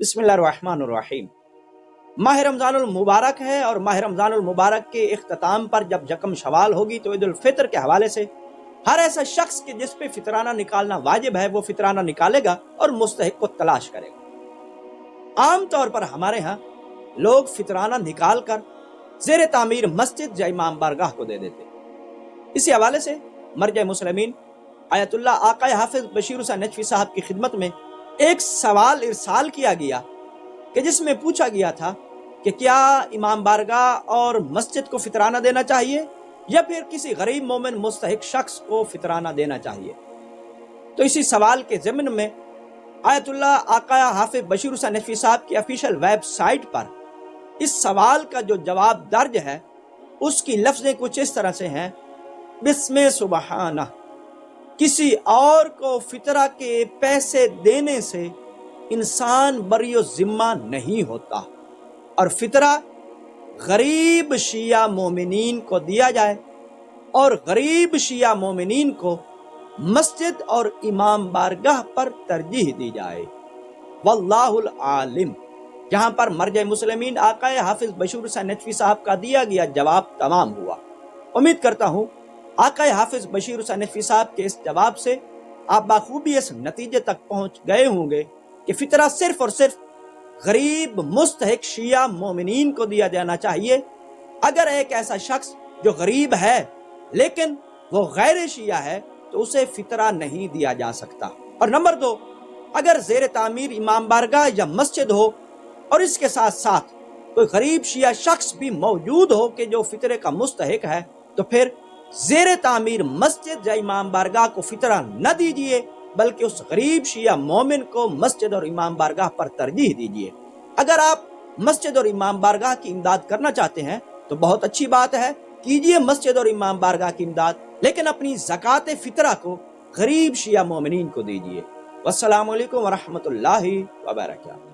بسم اللہ الرحمن الرحیم۔ ماہ رمضان المبارک ہے اور ماہ رمضان المبارک کے اختتام پر جب یکم شوال ہوگی تو عید الفطر کے حوالے سے ہر ایسا شخص کہ جس پہ فطرانہ نکالنا واجب ہے وہ فطرانہ نکالے گا اور مستحق کو تلاش کرے گا۔ عام طور پر ہمارے ہاں لوگ فطرانہ نکال کر زیر تعمیر مسجد یا امام بارگاہ کو دے دیتے۔ اسی حوالے سے مرجع مسلمین آیت اللہ آقا حافظ بشیر حسین نجفی صاحب کی خدمت میں ایک سوال ارسال کیا گیا کہ جس میں پوچھا گیا تھا کہ کیا امام بارگاہ اور مسجد کو فطرانہ دینا چاہیے یا پھر کسی غریب مومن مستحق شخص کو فطرانہ دینا چاہیے۔ تو اسی سوال کے ضمن میں آیت اللہ آقا حافظ بشیر حسین نجفی صاحب کی آفیشیل ویب سائٹ پر اس سوال کا جو جواب درج ہے اس کی لفظیں کچھ اس طرح سے ہیں: بسم سبحانہ، کسی اور کو فطرہ کے پیسے دینے سے انسان بری و ذمہ نہیں ہوتا، اور فطرہ غریب شیعہ مومنین کو دیا جائے اور غریب شیعہ مومنین کو مسجد اور امام بارگاہ پر ترجیح دی جائے۔ واللہ العالم۔ جہاں پر مرجع مسلمین آقا حافظ بشیر حسین نجفی صاحب کا دیا گیا جواب تمام ہوا۔ امید کرتا ہوں آقا حافظ بشیر حسین نجفی صاحب کے اس جواب سے آپ بخوبی اس نتیجے تک پہنچ گئے ہوں گے کہ فطرہ صرف اور صرف غریب مستحق شیعہ مومنین کو دیا جانا چاہیے۔ اگر ایک ایسا شخص جو غریب ہے لیکن وہ غیر شیعہ ہے تو اسے فطرہ نہیں دیا جا سکتا۔ اور نمبر 2، اگر زیر تعمیر امام بارگاہ یا مسجد ہو اور اس کے ساتھ ساتھ کوئی غریب شیعہ شخص بھی موجود ہو کہ جو فطرے کا مستحق ہے تو پھر زیر تعمیر مسجد یا امام بارگاہ کو فطرہ نہ دیجیے بلکہ اس غریب شیعہ مومن کو مسجد اور امام بارگاہ پر ترجیح دیجیے۔ اگر آپ مسجد اور امام بارگاہ کی امداد کرنا چاہتے ہیں تو بہت اچھی بات ہے، کیجیے مسجد اور امام بارگاہ کی امداد، لیکن اپنی زکوٰۃ فطرہ کو غریب شیعہ مومنین کو دیجیے۔ والسلام علیکم ورحمۃ اللہ وبرکاتہ۔